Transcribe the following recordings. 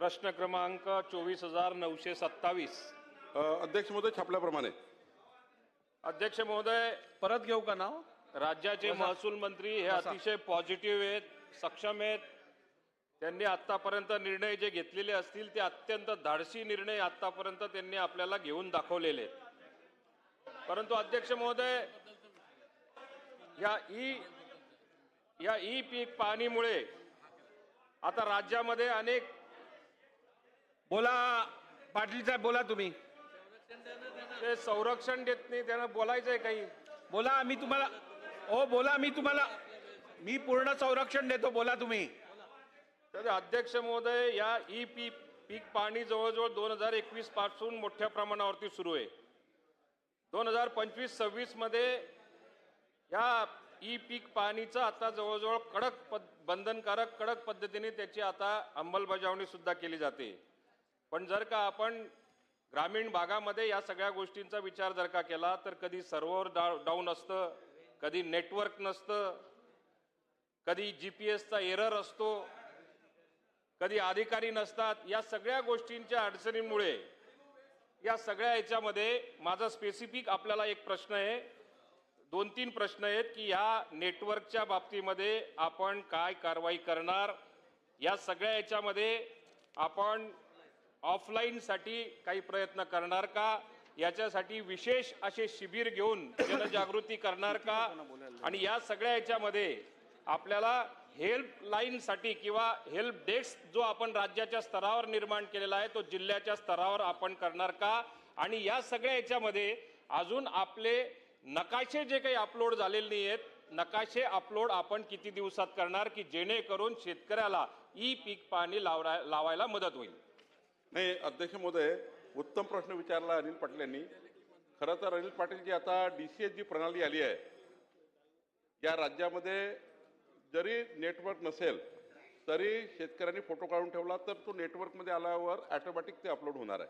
प्रश्न क्रमांक 24,927. अध्यक्ष महोदय छापल्याप्रमाणे अध्यक्ष महोदय, परत घेऊ का नाव? राज्याचे महसूल मंत्री हे अतिशय पॉझिटिव्ह आहेत, सक्षम आहेत. त्यांनी आतापर्यंत निर्णय जे घेतलेले असतील ते अत्यंत धाडसी निर्णय आतापर्यंत त्यांनी आपल्याला घेऊन दाखवलेले आहेत. परंतु अध्यक्ष महोदय, या ई पीक पाहणीमुळे आता राज्यामध्ये अनेक बोला पाटील साहेब, बोला तुम्ही. ते संरक्षण देत नाही, त्यांना बोलायचंय काही. बोला, मी तुम्हाला बोला, मी पूर्ण संरक्षण देतो. बोला तुम्ही. तर अध्यक्ष महोदय, या ई पीक पाहणी जवळजवळ 2021 पासून मोठ्या प्रमाणावरती सुरू आहे. 2025-26 मध्ये या ई पीक पाहणीचं आता जवळजवळ बंधनकारक कडक पद्धतीने त्याची आता अंमलबजावणी सुद्धा केली जाते. पण जर का आपण ग्रामीण भागामध्ये या सगळ्या गोष्टींचा विचार जर का केला तर कधी सर्व्हर डाऊन असतं, कधी नेटवर्क नसतं, कधी जीपीएसचा एरर असतो, कधी अधिकारी नसतात. या सगळ्या गोष्टींच्या अडचणींमुळे या सगळ्या याच्यामध्ये माझा स्पेसिफिक आपल्याला एक प्रश्न आहे, 2-3 प्रश्न आहेत की ह्या नेटवर्कच्या बाबतीमध्ये आपण काय कारवाई करणार. या सगळ्या याच्यामध्ये आपण ऑफलाईनसाठी काही प्रयत्न करणार का, याच्यासाठी विशेष असे शिबिर घेऊन जनजागृती करणार का, आणि या सगळ्या याच्यामध्ये आपल्याला हेल्पलाईनसाठी किंवा हेल्प डेस्क जो आपण राज्याच्या स्तरावर निर्माण केलेला आहे तो जिल्ह्याच्या स्तरावर आपण करणार का, आणि या सगळ्या याच्यामध्ये अजून आपले नकाशे जे काही अपलोड झालेले नाही आहेत, नकाशे अपलोड आपण किती दिवसात करणार की जेणेकरून शेतकऱ्याला ई पीक पाहणी लावायला मदत होईल. नाही अध्यक्ष महोदय, उत्तम प्रश्न विचारला अनिल पाटील यांनी. खरं तर अनिल पाटील जी आता DCS जी प्रणाली आली आहे, या राज्यामध्ये जरी नेटवर्क नसेल तरी शेतकऱ्यांनी फोटो काढून ठेवला तर तो नेटवर्कमध्ये आल्यावर ऑटोमॅटिक ते अपलोड होणार आहे.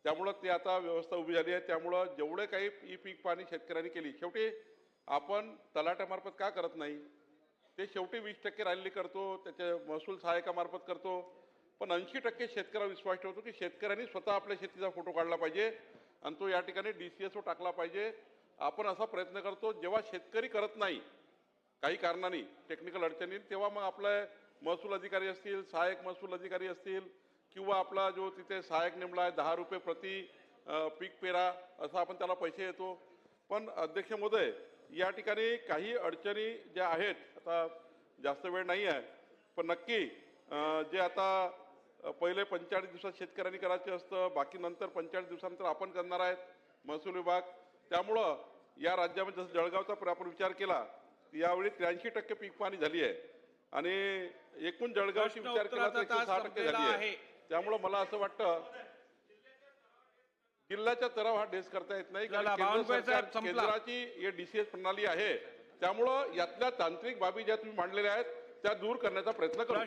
त्यामुळं ते आता व्यवस्था उभी झाली आहे. त्यामुळं जेवढे काही ई पीक पाहणी शेतकऱ्यांनी केली, शेवटी आपण तलाट्यामार्फत का करत नाही, ते शेवटी 20% राहिलेली करतो, त्याच्या महसूल सहाय्यकामार्फत करतो. पण 80% शेतकऱ्यावर विश्वास ठेवतो की शेतकऱ्यांनी स्वतः आपल्या शेतीचा फोटो काढला पाहिजे आणि तो या ठिकाणी DCSवर टाकला पाहिजे. आपण असा प्रयत्न करतो. जेव्हा शेतकरी करत नाही काही कारणाने, टेक्निकल अडचणी, तेव्हा मग आपले महसूल अधिकारी असतील, सहाय्यक महसूल अधिकारी असतील, किंवा आपला जो तिथे सहाय्यक नेमला आहे 10 रुपये प्रति पीक पेरा असा आपण त्याला पैसे देतो. पण अध्यक्ष महोदय, या ठिकाणी काही अडचणी ज्या आहेत, आता जास्त वेळ नाही आहे, पण नक्की जे आता पहिले 45 दिवसात शेतकऱ्यांनी करायचे असतं, बाकी नंतर 45 दिवसानंतर आपण करणार आहेत महसूल विभाग. त्यामुळं या राज्यामध्ये जसं जळगावचा आपण विचार केला यावेळी 83% पीक पाहणी झाली आहे आणि एकूण जळगावची विचार केला तर 106% झाली आहे. त्यामुळं मला असं वाटतं जिल्ह्याच्या स्तरावर हा डेस्क करता येत नाही, कारण केंद्राची ही DCS प्रणाली आहे. त्यामुळं यातल्या तांत्रिक बाबी ज्या तुम्ही मांडलेल्या आहेत त्या दूर करण्याचा प्रयत्न करू.